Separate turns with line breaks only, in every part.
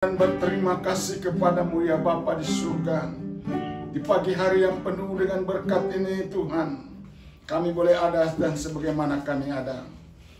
Dan berterima kasih kepadamu ya Bapa di surga. Di pagi hari yang penuh dengan berkat ini Tuhan, kami boleh ada dan sebagaimana kami ada.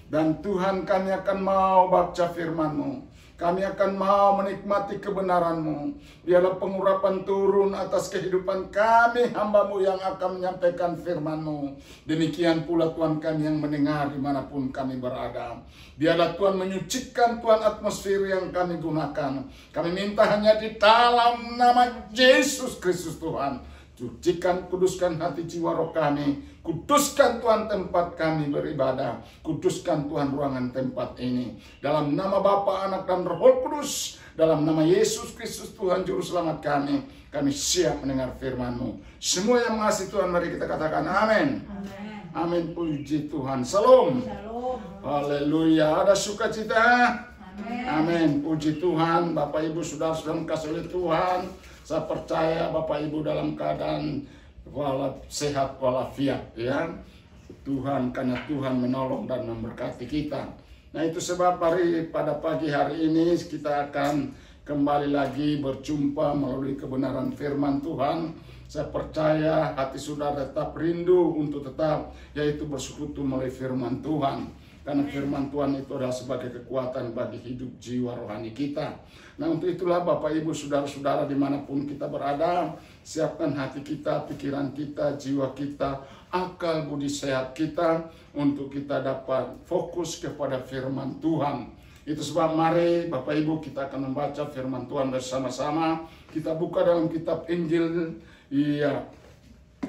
Dan Tuhan, kami akan mau baca firman-Mu. Kami akan mau menikmati kebenaran-Mu. Biarlah pengurapan turun atas kehidupan kami, hamba-Mu yang akan menyampaikan firman-Mu. Demikian pula Tuhan kami yang mendengar dimanapun kami berada. Biarlah Tuhan menyucikan Tuhan atmosfer yang kami gunakan. Kami minta hanya di dalam nama Yesus Kristus Tuhan. Sucikan, kuduskan hati jiwa roh kami. Kuduskan Tuhan tempat kami beribadah. Kuduskan Tuhan ruangan tempat ini. Dalam nama Bapa, Anak, dan Roh Kudus. Dalam nama Yesus Kristus Tuhan Juru Selamat kami siap mendengar firman-Mu. Semua yang mengasihi Tuhan, mari kita katakan amin.
Amin.
Amin, puji Tuhan. Salam.
Shalom.
Haleluya. Ada sukacita?
Amin.
Amin. Puji Tuhan. Bapak Ibu saudara-saudara kasih oleh Tuhan. Saya percaya Bapak Ibu dalam keadaan sehat walafiat ya. Tuhan, karena Tuhan menolong dan memberkati kita. Nah itu sebab pada pagi hari ini kita akan kembali lagi berjumpa melalui kebenaran firman Tuhan. Saya percaya hati saudara tetap rindu untuk tetap yaitu bersekutu melalui firman Tuhan. Karena firman Tuhan itu adalah sebagai kekuatan bagi hidup jiwa rohani kita. Nah untuk itulah Bapak Ibu saudara-saudara dimanapun kita berada, siapkan hati kita, pikiran kita, jiwa kita, akal budi sehat kita untuk kita dapat fokus kepada firman Tuhan. Itu sebab mari Bapak Ibu kita akan membaca firman Tuhan bersama-sama. Kita buka dalam kitab Injil,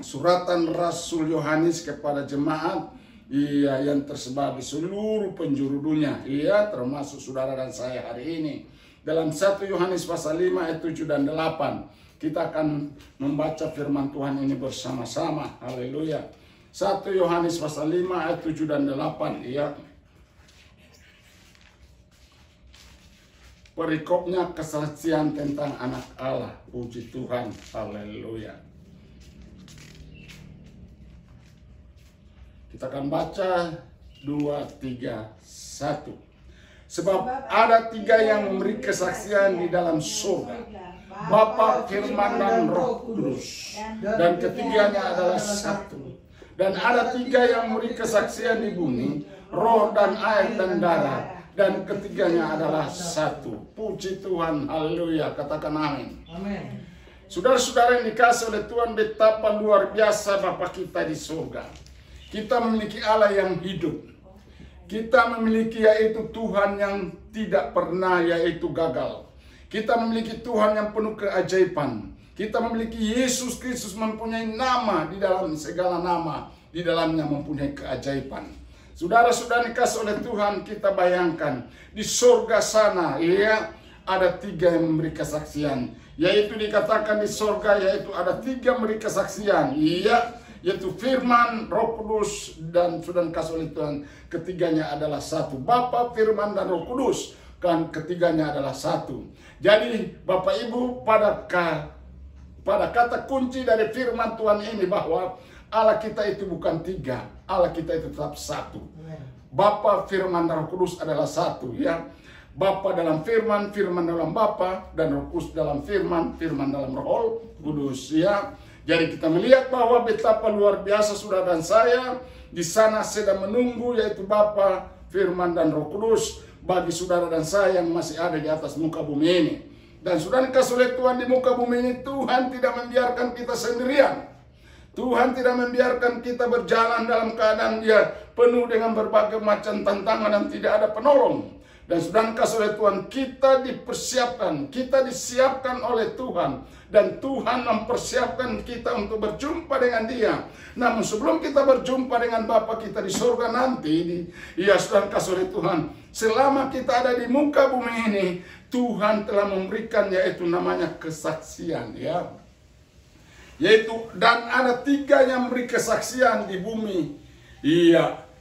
suratan Rasul Yohanes kepada jemaat yang tersebar di seluruh penjuru dunia, termasuk saudara dan saya hari ini. Dalam 1 Yohanes pasal 5 ayat 7 dan 8 kita akan membaca firman Tuhan ini bersama-sama. Haleluya. 1 Yohanes pasal 5 ayat 7 dan 8 perikopnya kesaksian tentang anak Allah. Puji Tuhan. Haleluya. Kita akan baca 2, 3, 1. Sebab ada 3 yang memberi kesaksian di dalam surga, Bapa, Firman, dan Roh Kudus. Dan ketiganya adalah satu. Dan ada 3 yang memberi kesaksian di bumi, roh dan air dan darah. Dan ketiganya adalah satu. Puji Tuhan, haleluya, katakan amin.
Amin.
Saudara-saudara yang dikasih oleh Tuhan, betapa luar biasa Bapa kita di surga. Kita memiliki Allah yang hidup. Kita memiliki yaitu Tuhan yang tidak pernah yaitu gagal. Kita memiliki Tuhan yang penuh keajaiban. Kita memiliki Yesus Kristus mempunyai nama di dalam segala nama. Di dalamnya mempunyai keajaiban. Saudara-saudara dikasih oleh Tuhan, kita bayangkan di surga sana ada 3 yang memberi kesaksian. Yaitu dikatakan di surga yaitu ada 3 memberi kesaksian. Yaitu Firman, Roh Kudus, dan sudah dikasih oleh Tuhan. Ketiganya adalah satu. Bapa, Firman, dan Roh Kudus. Kan ketiganya adalah satu. Jadi Bapak Ibu pada kata kunci dari firman Tuhan ini bahwa Allah kita itu bukan 3. Allah kita itu tetap satu. Bapa, Firman, dan Roh Kudus adalah satu ya. Bapa dalam firman, firman dalam Bapa, dan Roh Kudus dalam firman, firman dalam Roh Kudus ya. Jadi kita melihat bahwa betapa luar biasa saudara dan saya di sana sedang menunggu yaitu Bapa, Firman, dan Roh Kudus bagi saudara dan saya yang masih ada di atas muka bumi ini. Dan saudara dikasih oleh Tuhan di muka bumi ini, Tuhan tidak membiarkan kita sendirian. Tuhan tidak membiarkan kita berjalan dalam keadaan dia penuh dengan berbagai macam tantangan dan tidak ada penolong. Dan sudah dikasih oleh Tuhan, kita disiapkan oleh Tuhan. Dan Tuhan mempersiapkan kita untuk berjumpa dengan Dia. Namun sebelum kita berjumpa dengan Bapa kita di surga nanti, sudah dikasih oleh Tuhan, selama kita ada di muka bumi ini, Tuhan telah memberikan yaitu namanya kesaksian ya. Dan ada 3 yang memberi kesaksian di bumi.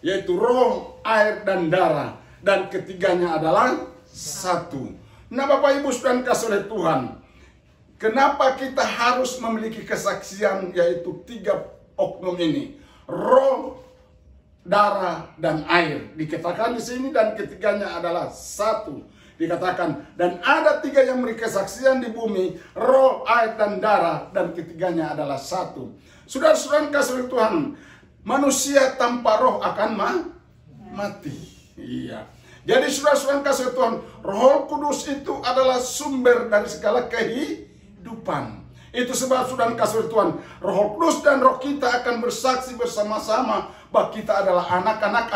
Yaitu roh, air, dan darah. Dan ketiganya adalah satu. Nah Bapak Ibu sudah dikasih oleh Tuhan, kenapa kita harus memiliki kesaksian yaitu 3 oknum ini? Roh, darah, dan air. Dikatakan di sini dan ketiganya adalah satu. Dikatakan, dan ada 3 yang memberi kesaksian di bumi, roh, air, dan darah, dan ketiganya adalah satu. Saudara-saudara kasih Tuhan, manusia tanpa roh akan mati. Iya. Jadi saudara-saudara kasih Tuhan, Roh Kudus itu adalah sumber dari segala kehidupan. Itu sebab saudara kasih Tuhan, Roh Kudus dan roh kita akan bersaksi bersama-sama bahwa kita adalah anak-anak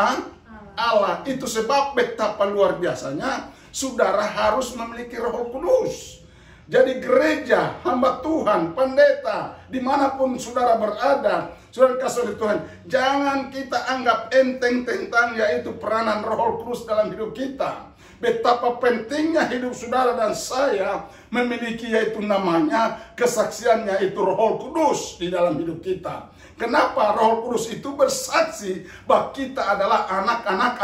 Allah. Itu sebab betapa luar biasanya saudara harus memiliki Roh Kudus. Jadi gereja, hamba Tuhan, pendeta, dimanapun saudara berada, saudara kasih Tuhan, jangan kita anggap enteng tentang yaitu peranan Roh Kudus dalam hidup kita. Betapa pentingnya hidup saudara dan saya memiliki yaitu namanya kesaksiannya itu Roh Kudus di dalam hidup kita. Kenapa Roh Kudus itu bersaksi bahwa kita adalah anak-anak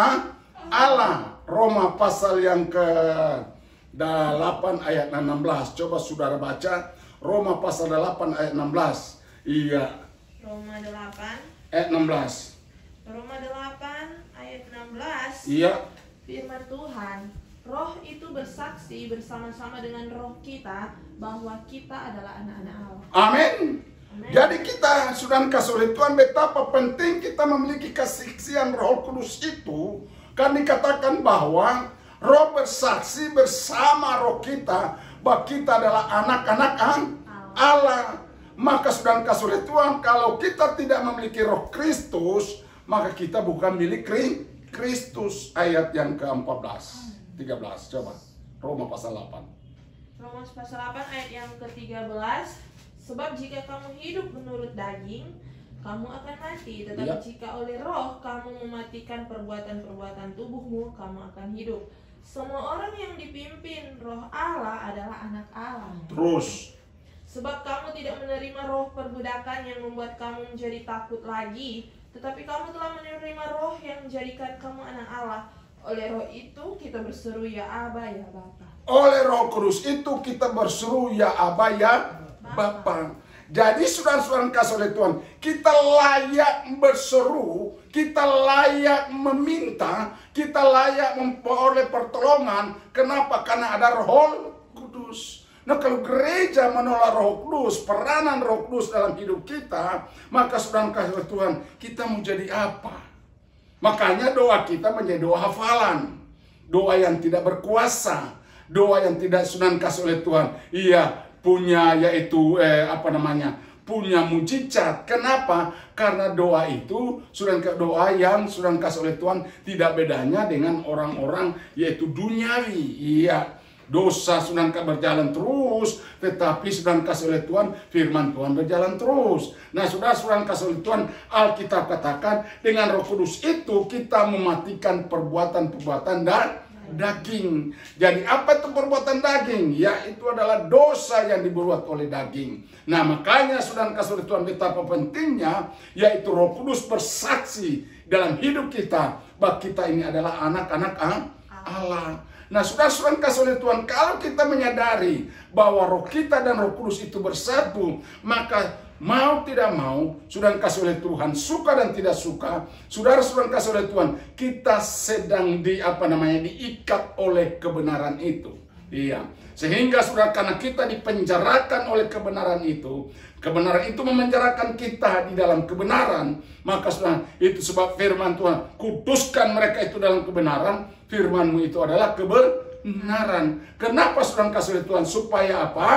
Allah. Roma pasal yang ke-8 ayat 16. Coba saudara baca Roma pasal 8 ayat 16. Iya.
Roma 8
ayat 16.
Roma 8 ayat 16.
Iya.
Firman Tuhan, roh itu bersaksi bersama-sama dengan roh kita bahwa kita adalah anak-anak Allah.
Amin.
Amin.
Jadi kita sudah kasih Tuhan betapa penting kita memiliki kesaksian Roh Kudus itu. Kan dikatakan bahwa roh bersaksi bersama roh kita bahwa kita adalah anak-anak Allah. Maka sudah kasih Tuhan, kalau kita tidak memiliki roh Kristus, maka kita bukan milik Kristus. Ayat yang ke-14 13 coba Roma pasal 8.
Roma pasal 8 ayat yang ke-13. Sebab jika kamu hidup menurut daging, kamu akan mati. Tetapi jika oleh roh kamu mematikan perbuatan-perbuatan tubuhmu, kamu akan hidup. Semua orang yang dipimpin roh Allah adalah anak Allah.
Terus,
sebab kamu tidak menerima roh perbudakan yang membuat kamu menjadi takut lagi, tetapi kamu telah menerima roh yang menjadikan kamu anak Allah. Oleh roh itu kita berseru ya Aba ya Bapa.
Oleh Roh Kudus itu kita berseru ya Aba ya Bapa. Jadi saudara-saudara kasih oleh Tuhan, kita layak berseru, kita layak meminta, kita layak memperoleh pertolongan. Kenapa? Karena ada Roh Kudus. Nah, kalau gereja menolak Roh Kudus, peranan Roh Kudus dalam hidup kita, maka saudara kasih oleh Tuhan, kita mau jadi apa? Makanya doa kita menjadi doa hafalan, doa yang tidak berkuasa, doa yang tidak saudara kasih oleh Tuhan. Iya, punya yaitu punya mujizat. Kenapa? Karena doa itu doa yang sudah kasih oleh Tuhan tidak bedanya dengan orang-orang yaitu duniawi. Iya, dosa sudah berjalan terus, tetapi sudah kasih oleh Tuhan, firman Tuhan berjalan terus. Nah, sudah kasih oleh Tuhan, Alkitab katakan dengan Roh Kudus itu kita mematikan perbuatan-perbuatan dan daging. Jadi apa itu perbuatan daging? Ya, itu adalah dosa yang dibuat oleh daging. Nah, makanya sudah kasih Tuhan betapa pentingnya yaitu Roh Kudus bersaksi dalam hidup kita bahwa kita ini adalah anak-anak Allah. Nah, sudah kasih Tuhan, kalau kita menyadari bahwa roh kita dan Roh Kudus itu bersatu, maka mau tidak mau, sudah kasih oleh Tuhan, suka dan tidak suka, saudara kasih oleh Tuhan, kita sedang diikat oleh kebenaran itu. Iya, sehingga saudara, karena kita dipenjarakan oleh kebenaran itu memenjarakan kita di dalam kebenaran, maka saudara, itu sebab firman Tuhan, kuduskan mereka itu dalam kebenaran, firman-Mu itu adalah kebenaran. Kenapa saudara kasih oleh Tuhan? Supaya apa?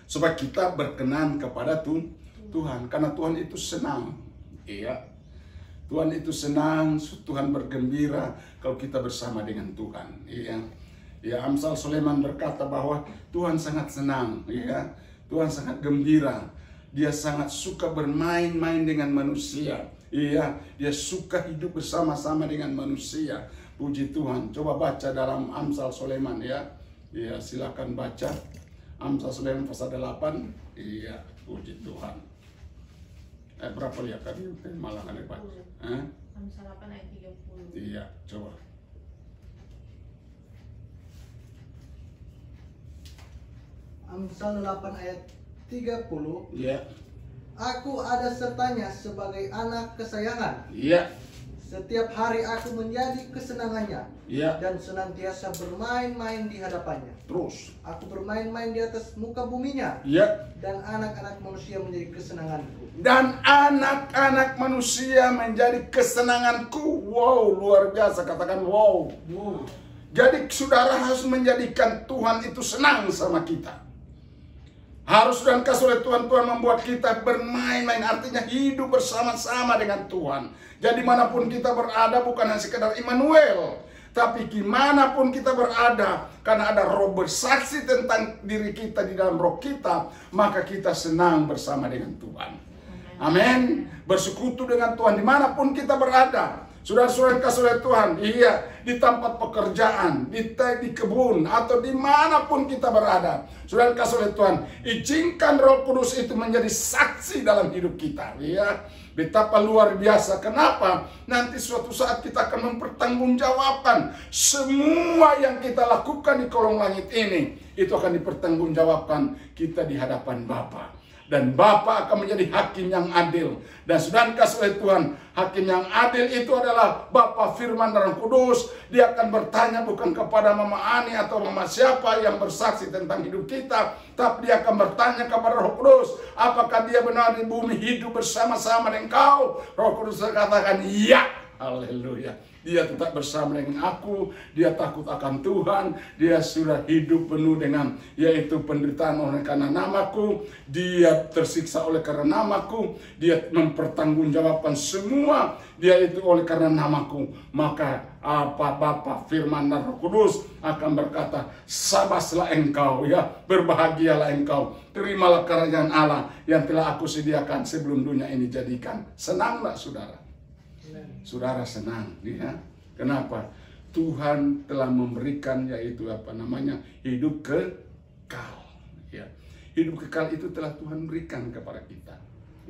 Supaya kita berkenan kepada Tuhan. Karena Tuhan itu senang. Iya. Tuhan itu senang, Tuhan bergembira kalau kita bersama dengan Tuhan. Iya. Ya, Amsal Sulaiman berkata bahwa Tuhan sangat senang. Iya. Tuhan sangat gembira. Dia sangat suka bermain-main dengan manusia. Iya. Dia suka hidup bersama-sama dengan manusia. Puji Tuhan. Coba baca dalam Amsal Sulaiman ya. Iya, silakan baca. Amsal Sulaiman pasal 8. Iya, puji Tuhan. Berapa lihat tadi? Malah ada baca.
Amsal 8 ayat 30.
Iya, coba.
Amsal 8 ayat 30.
Iya.
Aku ada sertanya sebagai anak kesayangan.
Iya.
Setiap hari aku menjadi kesenangannya
Ya.
dan senantiasa bermain-main di hadapannya.
Terus.
Aku bermain-main di atas muka buminya
Ya.
dan anak-anak manusia menjadi kesenanganku.
Dan anak-anak manusia menjadi kesenanganku. Wow, luar biasa, katakan wow.
Wow.
Jadi saudara harus menjadikan Tuhan itu senang sama kita. Harus dan kasih oleh Tuhan membuat kita bermain-main, artinya hidup bersama-sama dengan Tuhan. Jadi manapun kita berada bukan hanya sekedar Immanuel, tapi dimanapun kita berada, karena ada roh bersaksi tentang diri kita di dalam roh kita, maka kita senang bersama dengan Tuhan. Amin. Bersekutu dengan Tuhan dimanapun kita berada. Saudara-saudara yang kasih oleh Tuhan, iya, di tempat pekerjaan, di kebun, atau dimanapun kita berada. Saudara yang kasih oleh Tuhan, izinkan Roh Kudus itu menjadi saksi dalam hidup kita. Iya, betapa luar biasa. Kenapa? Nanti suatu saat kita akan mempertanggungjawabkan semua yang kita lakukan di kolong langit ini. Itu akan dipertanggungjawabkan kita di hadapan Bapa. Dan Bapa akan menjadi hakim yang adil. Dan sudah dikasih oleh Tuhan, hakim yang adil itu adalah Bapa, Firman, dan Roh Kudus. Dia akan bertanya bukan kepada Mama Ani atau Mama siapa yang bersaksi tentang hidup kita, tapi dia akan bertanya kepada Roh Kudus, apakah dia benar di bumi hidup bersama-sama dengan engkau? Roh Kudus katakan, iya. Haleluya. Dia tetap bersama dengan aku, dia takut akan Tuhan, dia sudah hidup penuh dengan yaitu penderitaan oleh karena namaku, dia tersiksa oleh karena namaku, dia mempertanggungjawabkan semua dia itu oleh karena namaku. Maka apa Bapa, Firman, dan Roh Kudus akan berkata, sabaslah engkau ya, berbahagialah engkau, terimalah kerajaan Allah yang telah aku sediakan sebelum dunia ini jadikan. Senanglah saudara. Saudara senang, ya. Kenapa? Tuhan telah memberikan yaitu hidup kekal. Ya. Hidup kekal itu telah Tuhan berikan kepada kita.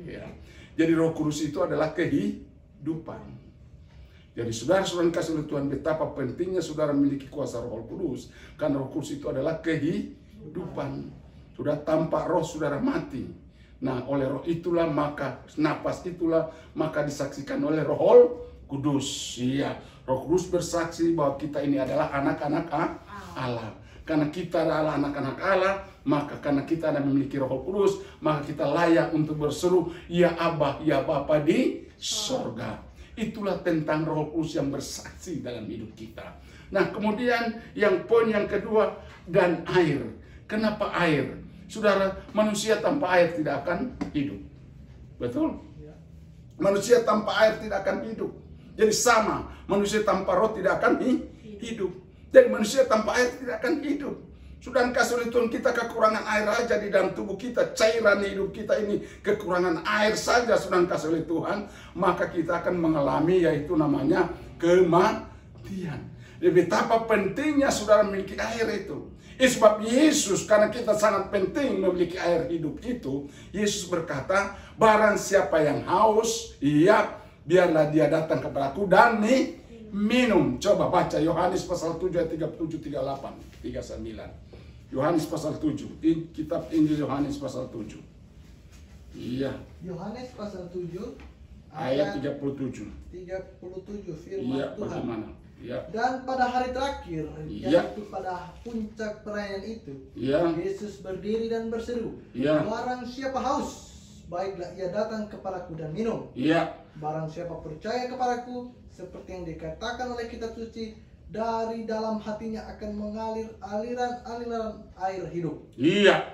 Ya. Jadi Roh Kudus itu adalah kehidupan. Jadi saudara-saudara kasih oleh Tuhan, betapa pentingnya saudara memiliki kuasa Roh Kudus. Karena Roh Kudus itu adalah kehidupan. Sudah tanpa roh saudara mati. Nah, oleh roh itulah maka napas itulah maka disaksikan oleh Roh Kudus. Iya, Roh Kudus bersaksi bahwa kita ini adalah anak-anak Allah. Karena kita adalah anak-anak Allah, maka karena kita ada memiliki Roh Kudus, maka kita layak untuk berseru, ya Abba, ya Bapa di sorga. Itulah tentang Roh Kudus yang bersaksi dalam hidup kita. Nah, kemudian yang poin yang kedua, dan air. Kenapa air? Saudara, manusia tanpa air tidak akan hidup. Betul? Manusia tanpa air tidak akan hidup. Jadi sama, manusia tanpa roh tidak akan hidup. Jadi manusia tanpa air tidak akan hidup. Sudah kasih oleh Tuhan, kita kekurangan air aja di dalam tubuh kita. Cairan hidup kita ini kekurangan air saja sudah kasih oleh Tuhan. Maka kita akan mengalami yaitu namanya kematian. Jadi betapa pentingnya saudara memiliki air itu. Sebab Yesus, karena kita sangat penting memiliki air hidup itu, Yesus berkata, barang siapa yang haus, iya, biarlah dia datang kepadaku dan minum. Coba baca Yohanes pasal 7 ayat 37, 38, 39. Yohanes pasal 7, kitab Injil Yohanes pasal 7. Iya.
Yohanes pasal 7
ayat 37.
37 firman
Iya,
Tuhan.
bagaimana? Ya.
Dan pada hari terakhir, yaitu pada puncak perayaan itu, Yesus berdiri dan berseru, barang siapa haus, baiklah ia datang kepadaku dan minum. Barang siapa percaya kepadaku, seperti yang dikatakan oleh kitab suci, dari dalam hatinya akan mengalir aliran air hidup. Iya.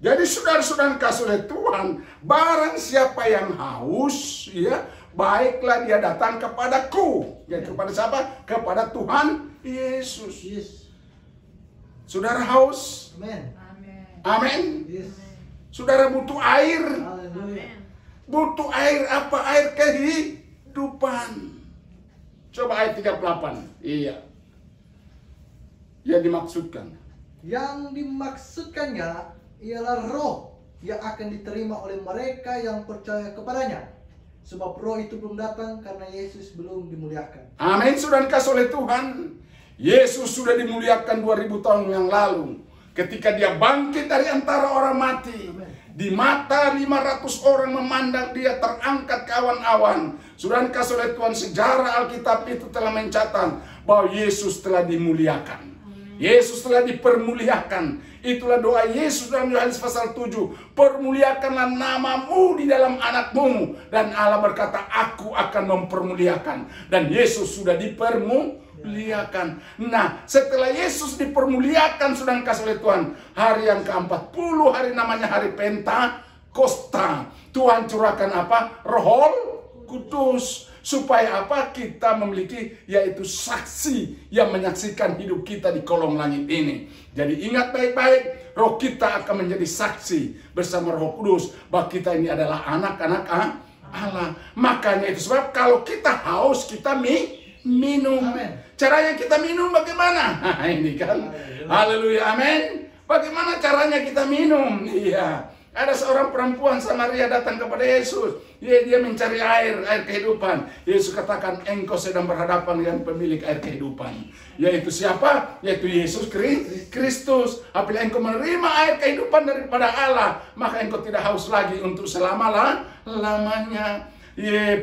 Jadi saudara-saudara kasih oleh Tuhan, barang siapa yang haus, ya, baiklah dia datang kepadaku. Ya, kepada siapa? Kepada Tuhan Yesus.
Yes.
Saudara haus?
Amen.
Amin.
Yes.
Saudara butuh air?
Haleluya.
Butuh air apa? Air kehidupan. Coba ayat 38. Iya. Yang dimaksudkan.
Yang dimaksudkannya ialah roh yang akan diterima oleh mereka yang percaya kepadanya. Sebab roh itu belum datang karena Yesus belum dimuliakan.
Amin. Sudah dikasih oleh Tuhan. Yesus sudah dimuliakan 2000 tahun yang lalu. ketika dia bangkit dari antara orang mati, di mata 500 orang memandang dia terangkat ke awan-awan. Saudara kasih oleh Tuhan, sejarah Alkitab itu telah mencatat bahwa Yesus telah dimuliakan. Yesus telah dipermuliakan. Itulah doa Yesus dalam Yohanes pasal 7. Permuliakanlah namamu di dalam anakmu. Dan Allah berkata, aku akan mempermuliakan. Dan Yesus sudah dipermuliakan. Nah, setelah Yesus dipermuliakan, sudah kasih oleh Tuhan, hari yang ke-40, hari namanya hari Pentakosta. Tuhan curahkan apa? Roh Kudus. Supaya apa? Kita memiliki yaitu saksi yang menyaksikan hidup kita di kolong langit ini. Jadi ingat baik-baik, roh kita akan menjadi saksi bersama Roh Kudus bahwa kita ini adalah anak-anak Allah. Makanya itu sebab kalau kita haus, kita minum. Amen. Caranya kita minum bagaimana? Nah, ini kan. Haleluya, amin. Bagaimana caranya kita minum? Iya. Ada seorang perempuan Samaria datang kepada Yesus. Dia mencari air kehidupan. Yesus katakan, engkau sedang berhadapan dengan pemilik air kehidupan. Yaitu siapa? Yaitu Yesus Kristus. Apabila engkau menerima air kehidupan daripada Allah, maka engkau tidak haus lagi untuk selama-lamanya.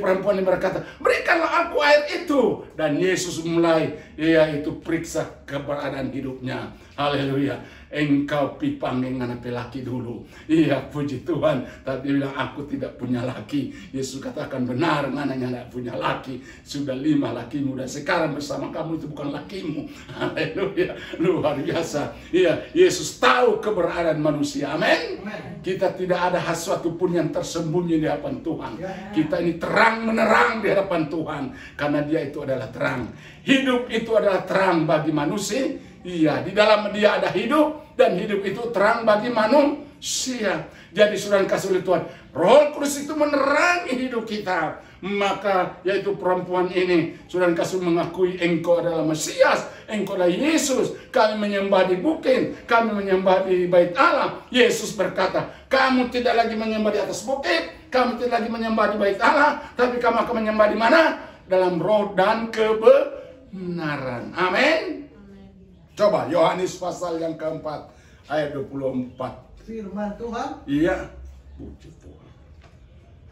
Perempuan ini berkata, berikanlah aku air itu. Dan Yesus mulai yaitu periksa keberadaan hidupnya. Haleluya. Engkau pipang dengan laki dulu. Iya, puji Tuhan. Tapi dia bilang, aku tidak punya laki. Yesus katakan, benar, mananya tidak punya laki. Sudah 5 lakimu dan sekarang bersama kamu itu bukan lakimu. Haleluya, luar biasa. Iya, Yesus tahu keberadaan manusia. Amin. Kita tidak ada sesuatu pun yang tersembunyi di hadapan Tuhan. Kita ini terang menerang di hadapan Tuhan. Karena dia itu adalah terang. Hidup itu adalah terang bagi manusia. Iya, di dalam dia ada hidup, dan hidup itu terang bagi manusia. Jadi saudara kasih oleh Tuhan, Roh Kudus itu menerangi hidup kita. Maka yaitu perempuan ini, saudara kasih mengakui engkau adalah Mesias, engkau adalah Yesus. Kami menyembah di bukit, kami menyembah di bait Allah. Yesus berkata, kamu tidak lagi menyembah di atas bukit, kamu tidak lagi menyembah di bait Allah, tapi kamu akan menyembah di mana? Dalam roh dan kebenaran. Amin. Coba Yohanes pasal yang keempat ayat 24.
Firman Tuhan.
Iya. Puji Tuhan.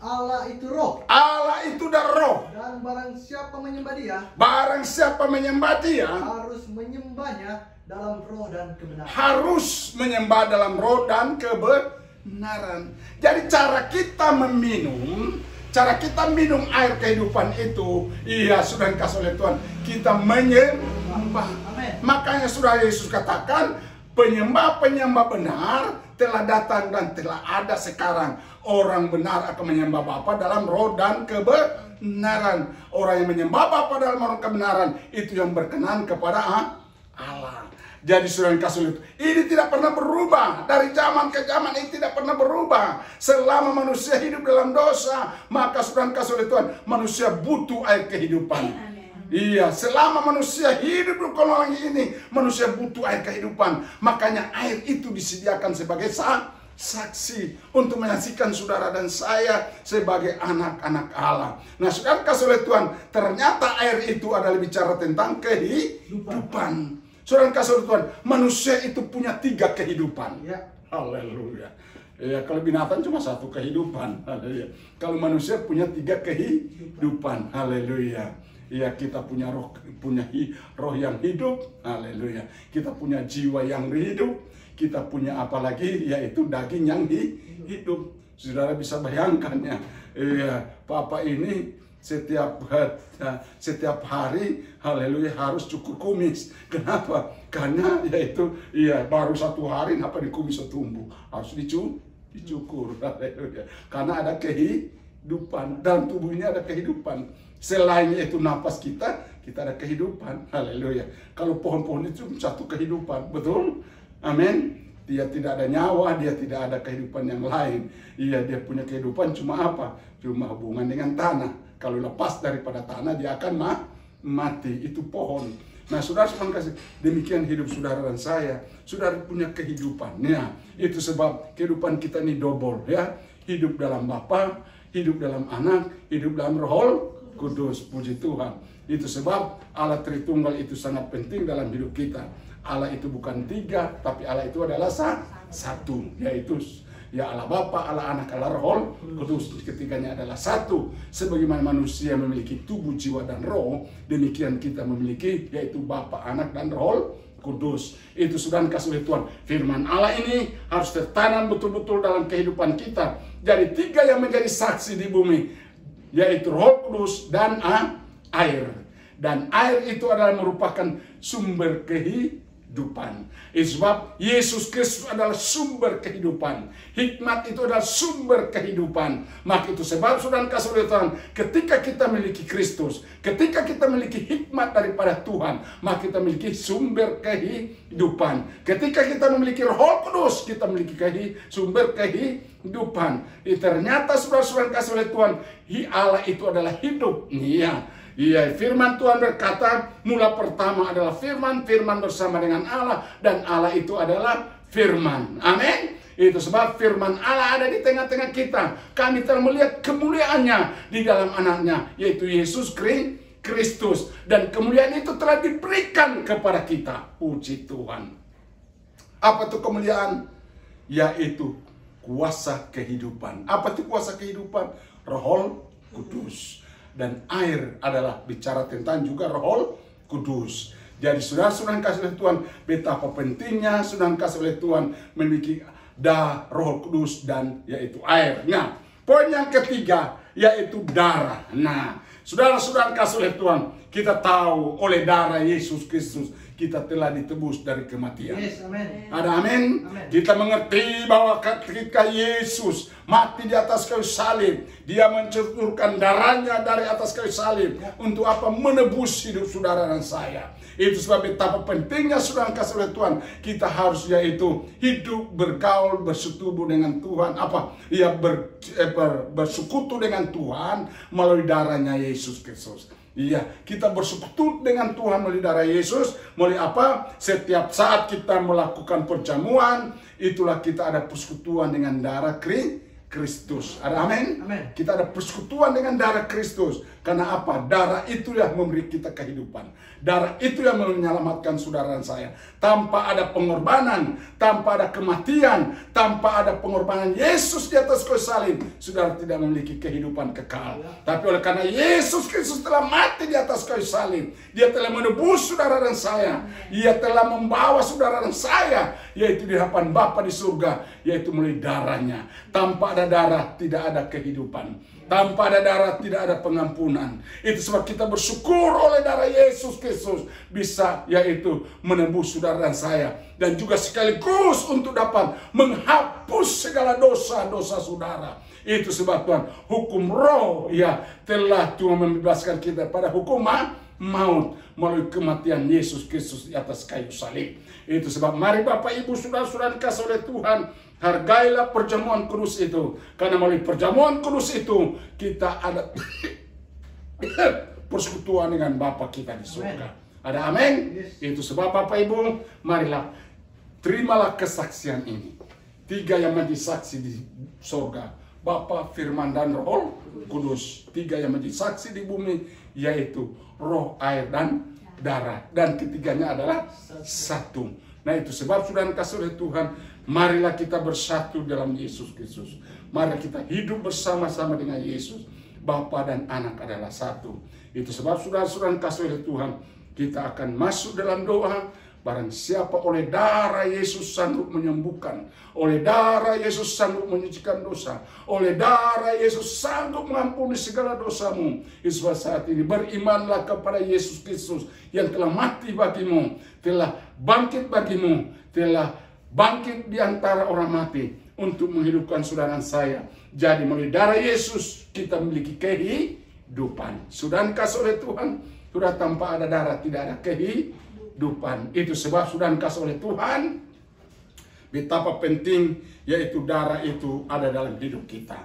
Allah itu roh.
Allah itu dan roh.
Dan barang siapa menyembah dia.
Barang siapa menyembah dia.
Harus menyembahnya dalam roh dan kebenaran.
Harus menyembah dalam roh dan kebenaran. Jadi cara kita meminum, cara kita minum air kehidupan itu, iya sudah dikasih oleh Tuhan, kita menyembah. Makanya sudah Yesus katakan, penyembah-penyembah benar telah datang dan telah ada sekarang. Orang benar akan menyembah Bapa dalam roh dan kebenaran. Orang yang menyembah Bapa dalam roh dan kebenaran, itu yang berkenan kepada Allah. Jadi saudara yang kasih itu, ini tidak pernah berubah. Dari zaman ke zaman ini tidak pernah berubah. Selama manusia hidup dalam dosa, maka saudara yang kasih oleh Tuhan, manusia butuh air kehidupan. Iya, selama manusia hidup di kolong langit ini, manusia butuh air kehidupan. Makanya air itu disediakan sebagai saksi untuk menyaksikan saudara dan saya sebagai anak-anak Allah. Nah, saudara kasih oleh Tuhan, ternyata air itu adalah bicara tentang kehidupan. Saudara kasih oleh Tuhan, manusia itu punya 3 kehidupan. Ya. Haleluya. Ya, kalau binatang cuma 1 kehidupan. Haleluya. Kalau manusia punya 3 kehidupan. Haleluya. Ya, kita punya roh yang hidup. Haleluya. Kita punya jiwa yang hidup. Kita punya apa lagi? Yaitu daging yang hidup. Saudara bisa bayangkannya. Ya, Papa ini setiap hari, haleluya, harus cukur kumis. Kenapa? Karena yaitu baru 1 hari apa di kumis tumbuh, harus dicukur. Haleluya. Karena ada kehidupan, dalam tubuh ini ada kehidupan. Selain itu napas kita ada kehidupan. Haleluya. Kalau pohon-pohon itu satu kehidupan, betul? Amin. Dia tidak ada nyawa, dia tidak ada kehidupan yang lain. Iya, dia punya kehidupan cuma apa? Cuma hubungan dengan tanah. Kalau lepas daripada tanah, dia akan mati. Itu pohon. Nah, saudara kasih, demikian hidup saudara dan saya. Saudara punya kehidupan. Ya, itu sebab kehidupan kita ini double, ya. Hidup dalam Bapa, hidup dalam Anak, hidup dalam Roh Kudus. Puji Tuhan. Itu sebab Allah Tritunggal itu sangat penting dalam hidup kita. Allah itu bukan tiga, tapi Allah itu adalah satu, yaitu ya Allah Bapa, Allah Anak, Allah Roh Kudus. Ketiganya adalah satu. Sebagaimana manusia memiliki tubuh, jiwa, dan roh, demikian kita memiliki yaitu Bapa, Anak, dan Roh Kudus. Itu sudah dikasih oleh Tuhan. Firman Allah ini harus tertanam betul-betul dalam kehidupan kita. Jadi tiga yang menjadi saksi di bumi, yaitu Roh Kudus dan air. Dan air itu adalah merupakan sumber kehidupan. Sebab Yesus Kristus adalah sumber kehidupan. Hikmat itu adalah sumber kehidupan. Maka itu sebab sudah kasih oleh Tuhan, ketika kita memiliki Kristus, ketika kita memiliki hikmat daripada Tuhan, maka kita memiliki sumber kehidupan. Ketika kita memiliki Roh Kudus, kita memiliki sumber kehidupan. Ternyata sudah kasih oleh Tuhan, Allah itu adalah hidup. Iya, firman Tuhan berkata, mula pertama adalah firman, firman bersama dengan Allah, dan Allah itu adalah firman. Amin. Itu sebab firman Allah ada di tengah-tengah kita. Kami telah melihat kemuliaannya di dalam anaknya, yaitu Yesus Kristus. Dan kemuliaan itu telah diberikan kepada kita. Puji Tuhan. Apa itu kemuliaan? Yaitu kuasa kehidupan. Apa itu kuasa kehidupan? Roh Kudus. Dan air adalah bicara tentang juga Roh Kudus. Jadi saudara-saudara kasih oleh Tuhan, betapa pentingnya saudara kasih oleh Tuhan memiliki Roh Kudus dan yaitu air. Nah, poin yang ketiga yaitu darah. Nah, saudara-saudara kasih oleh Tuhan, kita tahu oleh darah Yesus Kristus kita telah ditebus dari kematian.
Yes, amen.
Ada amin?
Amen.
Kita mengerti bahwa ketika Yesus mati di atas kayu salib, dia menceburkan darahnya dari atas kayu salib. Untuk apa? Menebus hidup saudara dan saya. Itu sebab betapa pentingnya saudara kasih oleh Tuhan, kita harus yaitu hidup, bergaul, bersetubuh dengan Tuhan. Apa? Ya bersekutu dengan Tuhan melalui darahnya Yesus Kristus. Iya, kita bersekutu dengan Tuhan melalui darah Yesus. Melalui apa? Setiap saat kita melakukan perjamuan, itulah kita ada persekutuan dengan darah Kristus. Ada amin?
Amin.
Kita ada persekutuan dengan darah Kristus. Karena apa? Darah itu yang memberi kita kehidupan. Darah itu yang menyelamatkan saudara dan saya. Tanpa ada pengorbanan, tanpa ada kematian, tanpa ada pengorbanan Yesus di atas kayu salib, saudara tidak memiliki kehidupan kekal. Tapi oleh karena Yesus Kristus telah mati di atas kayu salib, dia telah menebus saudara dan saya. Dia telah membawa saudara dan saya, yaitu di hadapan Bapa di surga, yaitu melalui darahnya. Tanpa ada darah, tidak ada kehidupan. Tanpa ada darah tidak ada pengampunan. Itu sebab kita bersyukur oleh darah Yesus Kristus bisa yaitu menembus saudara dan saya. Dan juga sekaligus untuk dapat menghapus segala dosa-dosa saudara. Itu sebab Tuhan hukum roh ya telah Tuhan membebaskan kita pada hukum maut melalui kematian Yesus Kristus di atas kayu salib. Itu sebab mari Bapak Ibu saudara-saudara dikasih oleh Tuhan, hargailah perjamuan kudus itu. Karena melalui perjamuan kudus itu kita ada persekutuan dengan Bapa kita di surga. Ada amin? Yes. Itu sebab Bapak Ibu, marilah terimalah kesaksian ini. 3 yang menjadi saksi di surga, Bapa, Firman, dan Roh Kudus. 3 yang menjadi saksi di bumi, yaitu roh, air, dan darah. Dan ketiganya adalah satu. Nah itu sebab sudah dikasih oleh Tuhan, marilah kita bersatu dalam Yesus Kristus. Mari kita hidup bersama-sama dengan Yesus. Bapa dan Anak adalah satu. Itu sebab sudah dikasih oleh Tuhan, kita akan masuk dalam doa. Barang siapa oleh darah Yesus sanggup menyembuhkan, oleh darah Yesus sanggup menyucikan dosa, oleh darah Yesus sanggup mengampuni segala dosamu. Sebab saat ini berimanlah kepada Yesus Kristus yang telah mati bagimu, telah bangkit bagimu, telah bangkit di antara orang mati untuk menghidupkan saudara saya. Jadi melalui darah Yesus kita memiliki kehidupan. Sudah dikasih oleh Tuhan, sudah tanpa ada darah tidak ada kehidupan. Itu sebab sudah dikasih oleh Tuhan, betapa penting yaitu darah itu ada dalam hidup kita.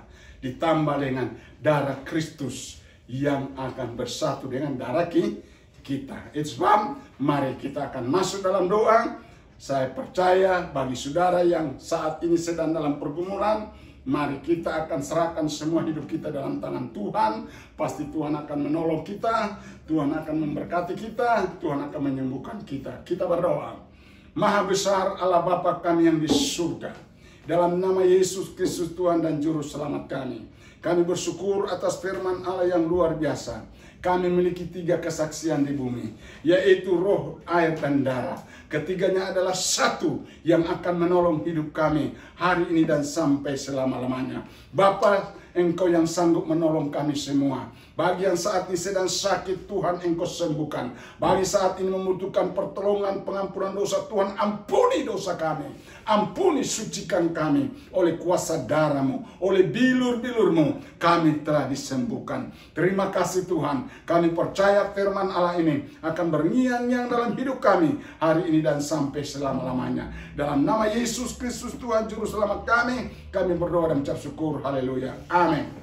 Ditambah dengan darah Kristus yang akan bersatu dengan darah kita. Itu sebab mari kita akan masuk dalam doa. Saya percaya bagi saudara yang saat ini sedang dalam pergumulan, mari kita akan serahkan semua hidup kita dalam tangan Tuhan. Pasti Tuhan akan menolong kita, Tuhan akan memberkati kita, Tuhan akan menyembuhkan kita. Kita berdoa. Maha besar Allah Bapa kami yang di surga. Dalam nama Yesus Kristus Tuhan dan Juru Selamat kami bersyukur atas firman Allah yang luar biasa. Kami memiliki 3 kesaksian di bumi, yaitu roh, air, dan darah. Ketiganya adalah satu yang akan menolong hidup kami hari ini dan sampai selama-lamanya. Bapa, Engkau yang sanggup menolong kami semua. Bagi yang saat ini sedang sakit, Tuhan Engkau sembuhkan. Bagi saat ini membutuhkan pertolongan, pengampunan dosa, Tuhan ampuni dosa kami. Ampuni, sucikan kami oleh kuasa darah-Mu, oleh bilur-bilur-Mu. Kami telah disembuhkan. Terima kasih Tuhan. Kami percaya firman Allah ini akan berngiang-ngiang dalam hidup kami hari ini dan sampai selama-lamanya. Dalam nama Yesus Kristus Tuhan Juru Selamat kami berdoa dan mengucap syukur. Haleluya. Amin.